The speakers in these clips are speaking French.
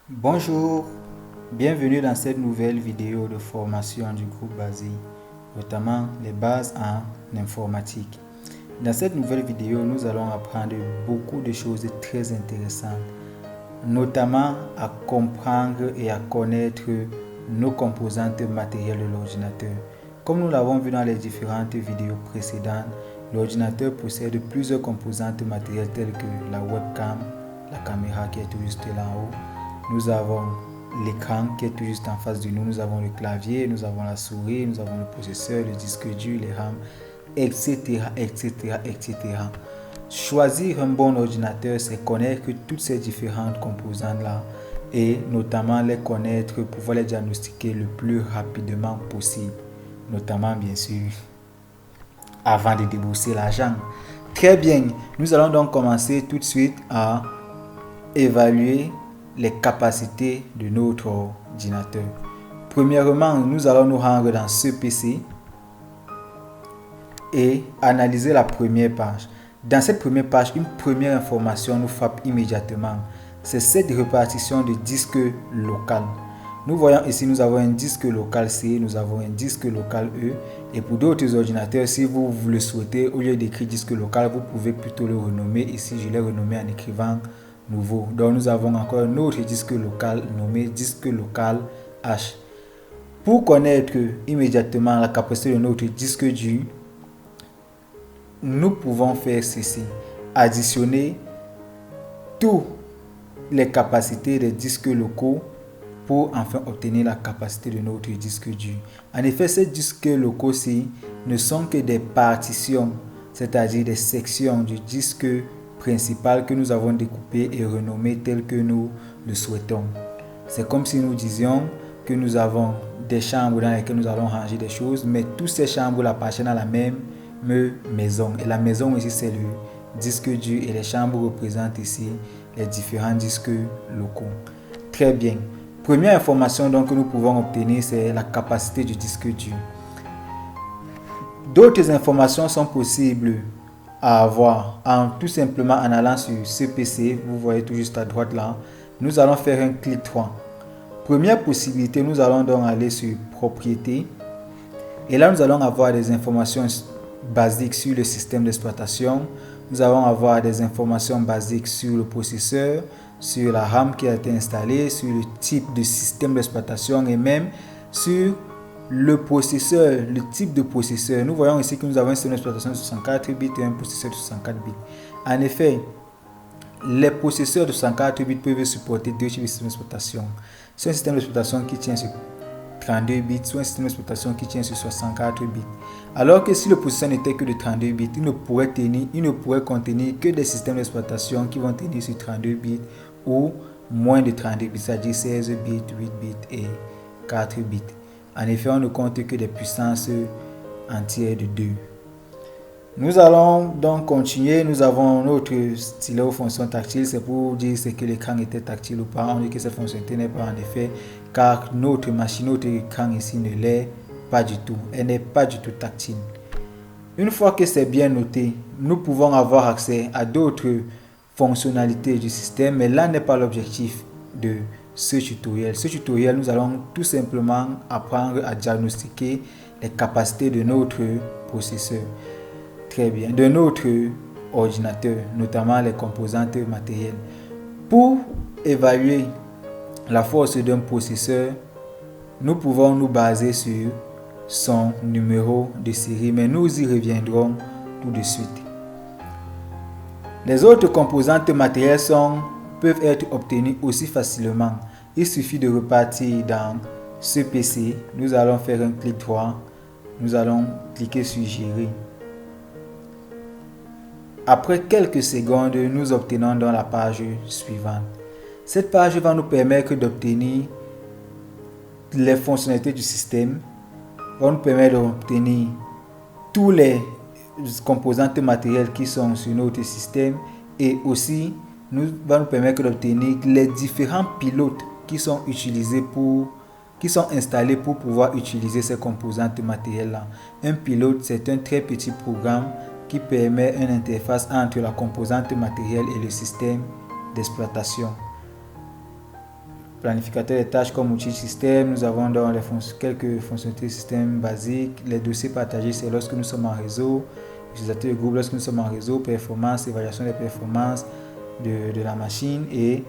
Bonjour, bienvenue dans cette nouvelle vidéo de formation du groupe BASI, notamment les bases en informatique. Dans cette nouvelle vidéo, nous allons apprendre beaucoup de choses très intéressantes, notamment à comprendre et à connaître nos composantes matérielles de l'ordinateur. Comme nous l'avons vu dans les différentes vidéos précédentes, l'ordinateur possède plusieurs composantes matérielles telles que la webcam, la caméra qui est tout juste là en haut. Nous avons l'écran qui est tout juste en face de nous, nous avons le clavier, nous avons la souris, nous avons le processeur, le disque dur, les RAM, etc., etc., etc. Choisir un bon ordinateur, c'est connaître toutes ces différentes composantes-là et notamment les connaître pour pouvoir les diagnostiquer le plus rapidement possible, notamment bien sûr avant de débourser l'argent. Très bien, nous allons donc commencer tout de suite à évaluer les capacités de notre ordinateur. Premièrement, nous allons nous rendre dans ce PC et analyser la première page. Dans cette première page, une première information nous frappe immédiatement. C'est cette répartition de disque local. Nous voyons ici, nous avons un disque local C, nous avons un disque local E. Et pour d'autres ordinateurs, si vous le souhaitez, au lieu d'écrire disque local, vous pouvez plutôt le renommer. Ici, je l'ai renommé en écrivant nouveau. Donc nous avons encore un autre disque local nommé disque local H. Pour connaître immédiatement la capacité de notre disque dur, nous pouvons faire ceci: additionner toutes les capacités des disques locaux pour enfin obtenir la capacité de notre disque dur. En effet, ces disques locaux-ci ne sont que des partitions, c'est-à-dire des sections du disque principal que nous avons découpé et renommé tel que nous le souhaitons. C'est comme si nous disions que nous avons des chambres dans lesquelles nous allons ranger des choses, mais toutes ces chambres appartiennent à la même maison. Et la maison ici, c'est le disque dur et les chambres représentent ici les différents disques locaux. Très bien. Première information donc que nous pouvons obtenir, c'est la capacité du disque dur. D'autres informations sont possibles à avoir en tout simplement en allant sur ce PC. Vous voyez tout juste à droite là, nous allons faire un clic droit. Première possibilité, nous allons donc aller sur propriétés et là nous allons avoir des informations basiques sur le système d'exploitation. Nous allons avoir des informations basiques sur le processeur, sur la RAM qui a été installée, sur le type de système d'exploitation et même sur le processeur, le type de processeur. Nous voyons ici que nous avons un système d'exploitation de 64 bits et un processeur de 64 bits. En effet, les processeurs de 64 bits peuvent supporter deux types de systèmes d'exploitation. C'est un système d'exploitation qui tient sur 32 bits, soit un système d'exploitation qui tient sur 64 bits. Alors que si le processeur n'était que de 32 bits, il ne pourrait contenir que des systèmes d'exploitation qui vont tenir sur 32 bits ou moins de 32 bits, c'est-à-dire 16 bits, 8 bits et 4 bits. En effet, on ne compte que des puissances entières de 2. Nous allons donc continuer. Nous avons notre stylo fonction tactile. C'est pour dire ce que l'écran était tactile ou pas. On dit que cette fonctionnalité n'est pas en effet, car notre machine, notre écran ici ne l'est pas du tout. Elle n'est pas du tout tactile. Une fois que c'est bien noté, nous pouvons avoir accès à d'autres fonctionnalités du système, mais là n'est pas l'objectif de ce tutoriel. Ce tutoriel, nous allons tout simplement apprendre à diagnostiquer les capacités de notre processeur. Très bien, de notre ordinateur, notamment les composantes matérielles. Pour évaluer la force d'un processeur, nous pouvons nous baser sur son numéro de série, mais nous y reviendrons tout de suite. Les autres composantes matérielles peuvent être obtenues aussi facilement. Il suffit de repartir dans ce PC. Nous allons faire un clic droit. Nous allons cliquer sur Gérer. Après quelques secondes, nous obtenons dans la page suivante. Cette page va nous permettre d'obtenir les fonctionnalités du système, va nous permettre d'obtenir tous les composantes matérielles qui sont sur notre système et aussi va nous permettre d'obtenir les différents pilotes qui sont installés pour pouvoir utiliser ces composantes matérielles là. Un pilote, c'est un très petit programme qui permet une interface entre la composante matérielle et le système d'exploitation. planificateur des tâches comme outil de système. Nous avons dans quelques fonctionnalités système basiques. Les dossiers partagés, c'est lorsque nous sommes en réseau. Utilisateur de groupe, lorsque nous sommes en réseau. Performance, évaluation des performances de la machine. Et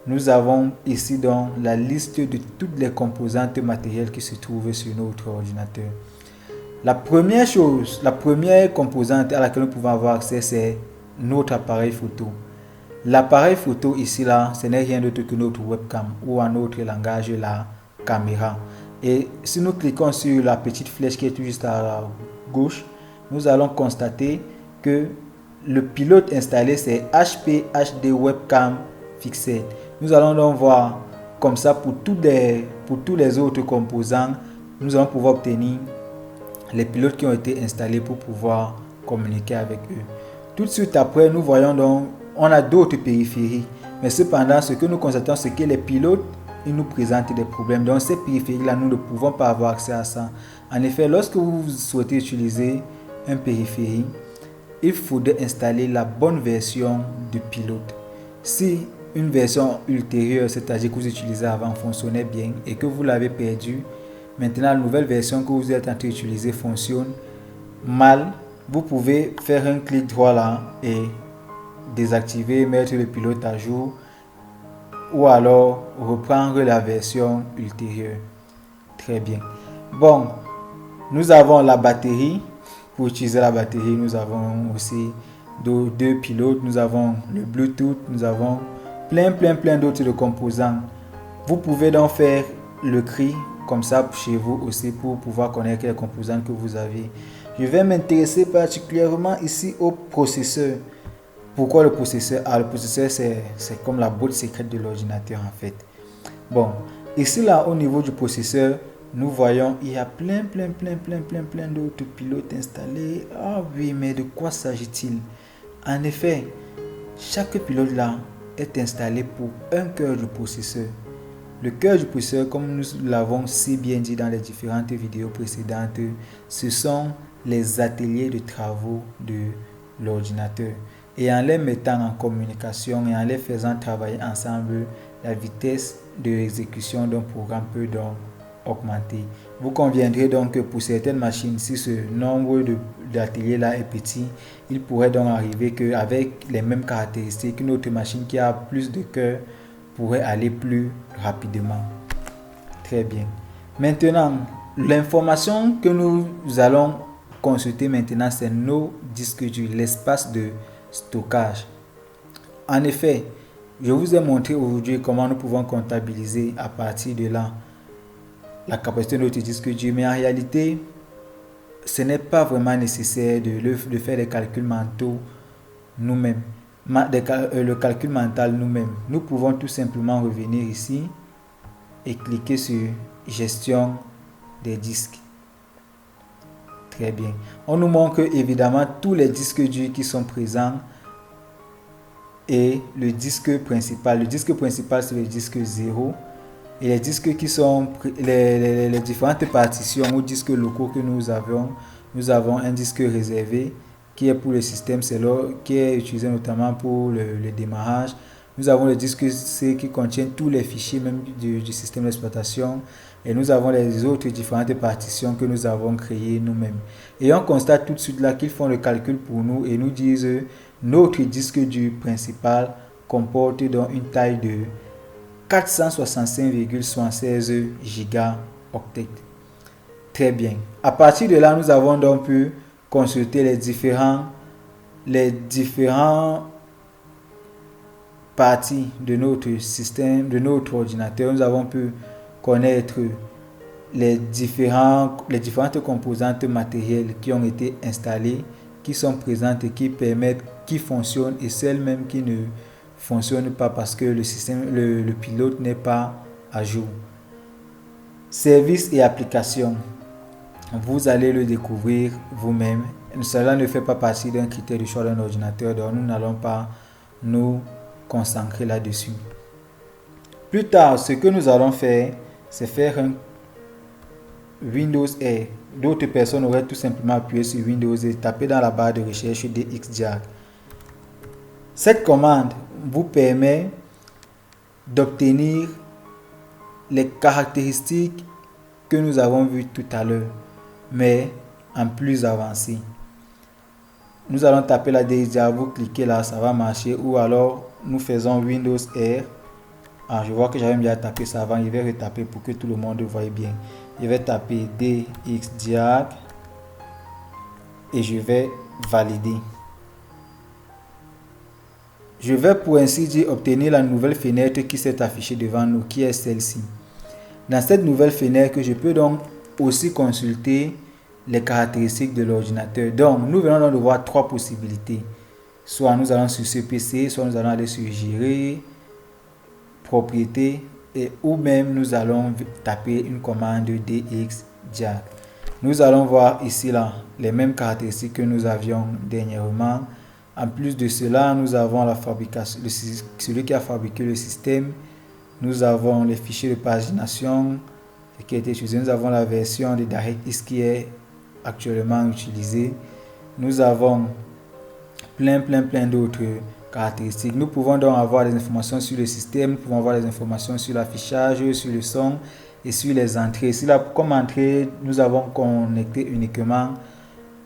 nous avons ici donc la liste de toutes les composantes matérielles qui se trouvent sur notre ordinateur. La première composante à laquelle nous pouvons avoir accès, c'est notre appareil photo. L'appareil photo ici là, ce n'est rien d'autre que notre webcam ou en autre langage la caméra. Et si nous cliquons sur la petite flèche qui est tout juste à la gauche, nous allons constater que le pilote installé c'est HP HD Webcam Fixed. Nous allons donc voir comme ça pour tous les autres composants, nous allons pouvoir obtenir les pilotes qui ont été installés pour pouvoir communiquer avec eux. Tout de suite après, nous voyons donc, on a d'autres périphériques. Mais cependant, ce que nous constatons, c'est que les pilotes, ils nous présentent des problèmes. Donc ces périphériques-là, nous ne pouvons pas avoir accès à ça. En effet, lorsque vous souhaitez utiliser un périphérique, il faudrait installer la bonne version du pilote. Si une version ultérieure, c'est-à-dire que vous utilisez avant, fonctionnait bien et que vous l'avez perdu, maintenant la nouvelle version que vous êtes en train d'utiliser fonctionne mal, vous pouvez faire un clic droit là et désactiver, mettre le pilote à jour ou alors reprendre la version ultérieure. Très bien. Bon, nous avons la batterie. Pour utiliser la batterie, nous avons aussi deux pilotes. Nous avons le Bluetooth. Nous avons plein d'autres composants. Vous pouvez donc faire le cri comme ça chez vous aussi pour pouvoir connaître les composants que vous avez. Je vais m'intéresser particulièrement ici au processeur. Pourquoi le processeur? Le processeur c'est comme la boîte secrète de l'ordinateur en fait. Bon, ici là au niveau du processeur, nous voyons il y a plein d'autres pilotes installés. Ah oui, mais de quoi s'agit-il? En effet, chaque pilote là est installé pour un cœur du processeur. Le cœur du processeur, comme nous l'avons si bien dit dans les différentes vidéos précédentes, ce sont les ateliers de travaux de l'ordinateur. Et en les mettant en communication et en les faisant travailler ensemble, la vitesse de l'exécution d'un programme peut donc augmenter. Vous conviendrez donc que pour certaines machines, si ce nombre d'ateliers là est petit, il pourrait donc arriver qu'avec les mêmes caractéristiques, une autre machine qui a plus de cœurs pourrait aller plus rapidement. Très bien. Maintenant, l'information que nous allons consulter maintenant, c'est nos disques durs, l'espace de stockage. En effet, je vous ai montré aujourd'hui comment nous pouvons comptabiliser à partir de là la capacité de notre disque dur, mais en réalité, ce n'est pas vraiment nécessaire de faire des calculs mentaux nous-mêmes, le calcul mental nous-mêmes. Nous pouvons tout simplement revenir ici et cliquer sur gestion des disques. Très bien. On nous montre évidemment tous les disques durs qui sont présents et le disque principal. Le disque principal, c'est le disque 0. Et les disques qui sont les différentes partitions ou disques locaux que nous avons un disque réservé qui est pour le système, c'est là qui est utilisé notamment pour le démarrage. Nous avons le disque C qui contient tous les fichiers même du système d'exploitation. Et nous avons les autres différentes partitions que nous avons créées nous-mêmes. Et on constate tout de suite là qu'ils font le calcul pour nous et nous disent notre disque dur principal comporte donc une taille de 465,76 gigaoctets. Très bien. À partir de là, nous avons donc pu consulter les différents parties de notre système, de notre ordinateur. Nous avons pu connaître les différentes composantes matérielles qui ont été installées, qui sont présentes et qui permettent, qui fonctionnent et celles même qui ne fonctionnent pas parce que le pilote n'est pas à jour. Services et applications. Vous allez le découvrir vous-même. Cela ne fait pas partie d'un critère du choix d'un ordinateur, donc nous n'allons pas nous concentrer là-dessus. Plus tard, ce que nous allons faire, c'est faire un Windows R. D'autres personnes auraient tout simplement appuyé sur Windows et tapé dans la barre de recherche DXJAG. Cette commande vous permet d'obtenir les caractéristiques que nous avons vues tout à l'heure, mais en plus avancé. Nous allons taper la DXJAR, vous cliquez là, ça va marcher, ou alors nous faisons Windows R. Je vois que j'avais bien tapé ça avant, je vais retaper pour que tout le monde voie bien. Je vais taper DXJAR et je vais valider. Je vais pour ainsi dire obtenir la nouvelle fenêtre qui s'est affichée devant nous, qui est celle-ci. Dans cette nouvelle fenêtre, je peux donc aussi consulter les caractéristiques de l'ordinateur. Donc, nous venons donc de voir trois possibilités. Soit nous allons sur ce PC, soit nous allons aller sur Gérer, Propriétés, ou même nous allons taper une commande DXJAR. Nous allons voir ici là les mêmes caractéristiques que nous avions dernièrement. En plus de cela, nous avons la fabrication, celui qui a fabriqué le système. Nous avons les fichiers de pagination qui a été utilisé. Nous avons la version de DirectX qui est actuellement utilisée. Nous avons plein d'autres caractéristiques. Nous pouvons donc avoir des informations sur le système, nous pouvons avoir des informations sur l'affichage, sur le son et sur les entrées. Ici, là, comme entrée, nous avons connecté uniquement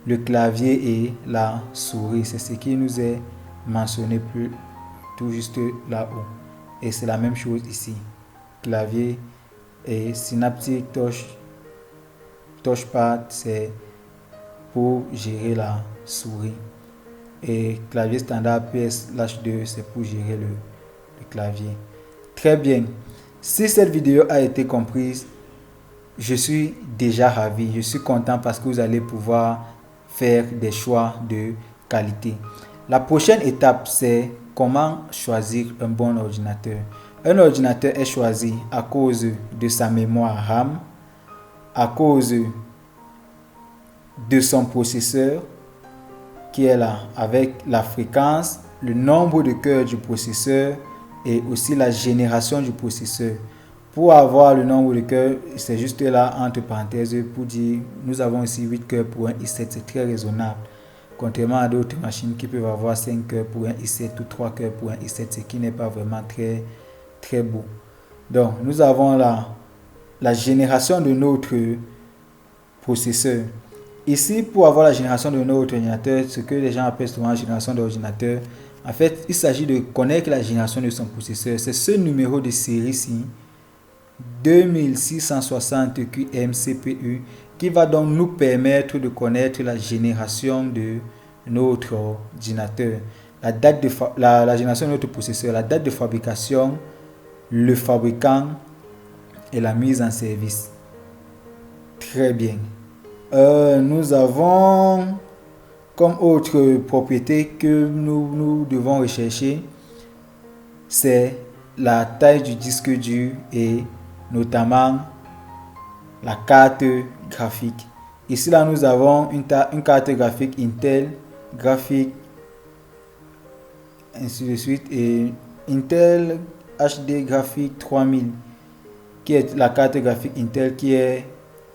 le clavier et la souris. C'est ce qui nous est mentionné plus tout juste là-haut. Et c'est la même chose ici. Clavier et Synaptic Touchpad, c'est pour gérer la souris. Et clavier standard PS/2, c'est pour gérer le clavier. Très bien. Si cette vidéo a été comprise, je suis déjà ravi. Je suis content parce que vous allez pouvoir faire des choix de qualité. La prochaine étape, c'est comment choisir un bon ordinateur. Un ordinateur est choisi à cause de sa mémoire RAM, à cause de son processeur qui est là, avec la fréquence, le nombre de cœurs du processeur et aussi la génération du processeur. Pour avoir le nombre de cœurs, c'est juste là entre parenthèses pour dire nous avons aussi 8 cœurs pour un i7, c'est très raisonnable. Contrairement à d'autres machines qui peuvent avoir 5 cœurs pour un i7 ou 3 cœurs pour un i7, ce qui n'est pas vraiment très beau. Donc nous avons la génération de notre processeur. Ici, pour avoir la génération de notre ordinateur, ce que les gens appellent souvent la génération d'ordinateur, en fait, il s'agit de connaître la génération de son processeur. C'est ce numéro de série-ci, 2660 QM CPU, qui va donc nous permettre de connaître la génération de notre ordinateur, la génération de notre processeur, la date de fabrication, le fabricant et la mise en service. Très bien. Nous avons comme autre propriété que nous devons rechercher, c'est la taille du disque dur et notamment la carte graphique. Ici là nous avons une carte graphique Intel graphique ainsi de suite et Intel HD graphique 3000 qui est la carte graphique Intel qui est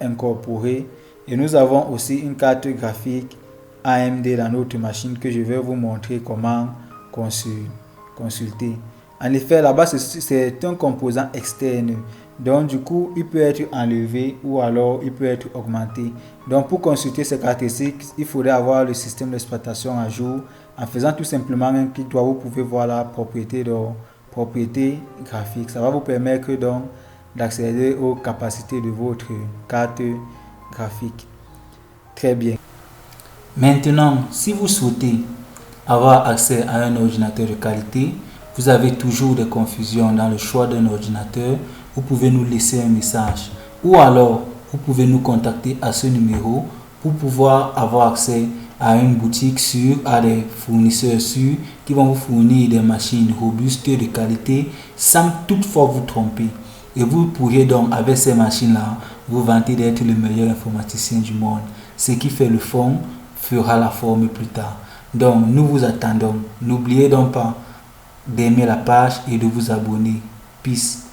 incorporée. Et nous avons aussi une carte graphique AMD dans notre machine que je vais vous montrer comment consulter. En effet, là-bas, c'est un composant externe. Donc, du coup, il peut être enlevé ou alors il peut être augmenté. Donc, pour consulter ces caractéristiques, il faudrait avoir le système d'exploitation à jour. En faisant tout simplement un clic droit, vous pouvez voir la propriété graphique. Ça va vous permettre donc d'accéder aux capacités de votre carte graphique. Très bien. Maintenant, si vous souhaitez avoir accès à un ordinateur de qualité, vous avez toujours des confusions dans le choix d'un ordinateur, vous pouvez nous laisser un message ou alors vous pouvez nous contacter à ce numéro pour pouvoir avoir accès à une boutique sûre, à des fournisseurs sûrs qui vont vous fournir des machines robustes de qualité sans toutefois vous tromper. Et vous pourriez donc, avec ces machines-là, vous vanter d'être le meilleur informaticien du monde. Ce qui fait le fond fera la forme plus tard. Donc, nous vous attendons. N'oubliez donc pas d'aimer la page et de vous abonner. Peace.